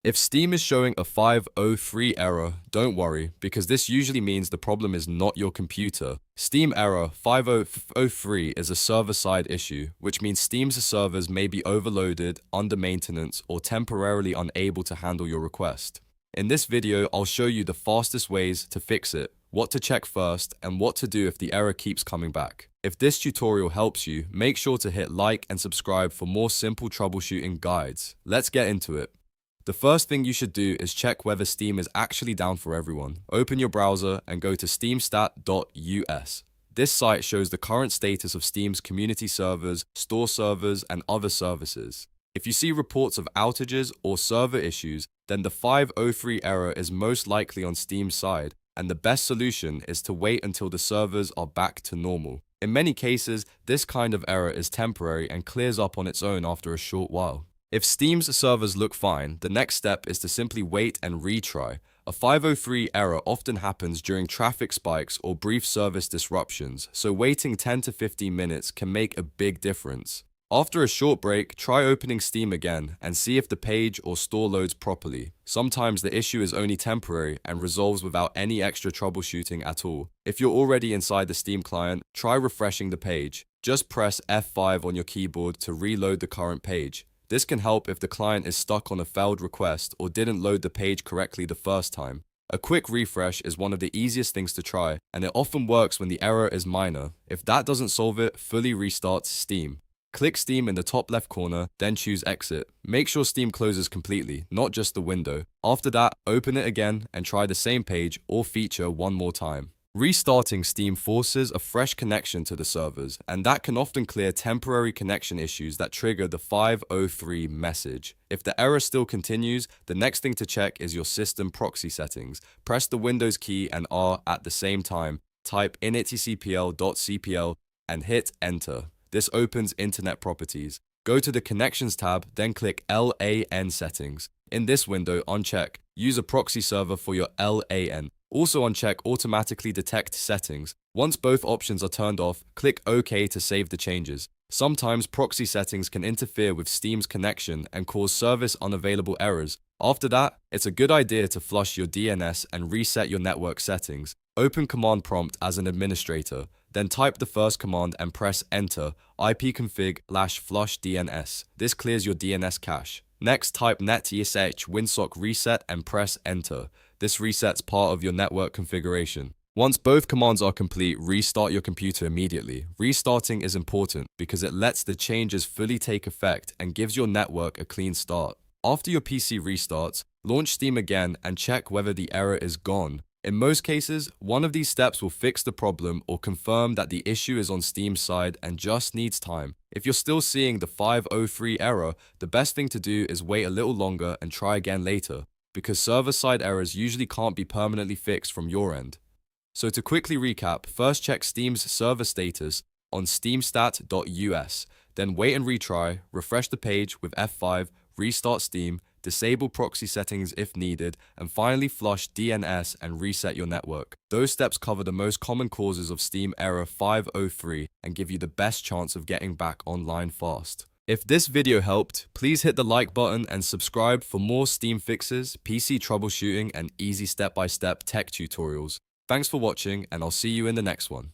If Steam is showing a 503 error, don't worry, because this usually means the problem is not your computer. Steam error 503 is a server-side issue, which means Steam's servers may be overloaded, under maintenance, or temporarily unable to handle your request. In this video, I'll show you the fastest ways to fix it, what to check first, and what to do if the error keeps coming back. If this tutorial helps you, make sure to hit like and subscribe for more simple troubleshooting guides. Let's get into it. The first thing you should do is check whether Steam is actually down for everyone. Open your browser and go to steamstat.us. This site shows the current status of Steam's community servers, store servers, and other services. If you see reports of outages or server issues, then the 503 error is most likely on Steam's side, and the best solution is to wait until the servers are back to normal. In many cases, this kind of error is temporary and clears up on its own after a short while. If Steam's servers look fine, the next step is to simply wait and retry. A 503 error often happens during traffic spikes or brief service disruptions, so waiting 10 to 15 minutes can make a big difference. After a short break, try opening Steam again and see if the page or store loads properly. Sometimes the issue is only temporary and resolves without any extra troubleshooting at all. If you're already inside the Steam client, try refreshing the page. Just press F5 on your keyboard to reload the current page. This can help if the client is stuck on a failed request or didn't load the page correctly the first time. A quick refresh is one of the easiest things to try, and it often works when the error is minor. If that doesn't solve it, fully restart Steam. Click Steam in the top left corner, then choose Exit. Make sure Steam closes completely, not just the window. After that, open it again and try the same page or feature one more time. Restarting Steam forces a fresh connection to the servers, and that can often clear temporary connection issues that trigger the 503 message. If the error still continues, the next thing to check is your system proxy settings. Press the Windows key and R at the same time, type inetcpl.cpl and hit Enter. This opens Internet Properties. Go to the Connections tab, then click LAN Settings. In this window, uncheck Use a proxy server for your LAN. Also uncheck Automatically Detect Settings. Once both options are turned off, click OK to save the changes. Sometimes proxy settings can interfere with Steam's connection and cause service unavailable errors. After that, it's a good idea to flush your DNS and reset your network settings. Open Command Prompt as an administrator, then type the first command and press Enter, ipconfig/flush DNS. This clears your DNS cache. Next, type netsh winsock reset and press Enter. This resets part of your network configuration. Once both commands are complete, restart your computer immediately. Restarting is important because it lets the changes fully take effect and gives your network a clean start. After your PC restarts, launch Steam again and check whether the error is gone. In most cases, one of these steps will fix the problem or confirm that the issue is on Steam's side and just needs time. If you're still seeing the 503 error, the best thing to do is wait a little longer and try again later, because server-side errors usually can't be permanently fixed from your end. So to quickly recap, first check Steam's server status on steamstat.us, then wait and retry, refresh the page with F5, restart Steam, disable proxy settings if needed, and finally flush DNS and reset your network. Those steps cover the most common causes of Steam error 503 and give you the best chance of getting back online fast. If this video helped, please hit the like button and subscribe for more Steam fixes, PC troubleshooting, and easy step-by-step tech tutorials. Thanks for watching, and I'll see you in the next one.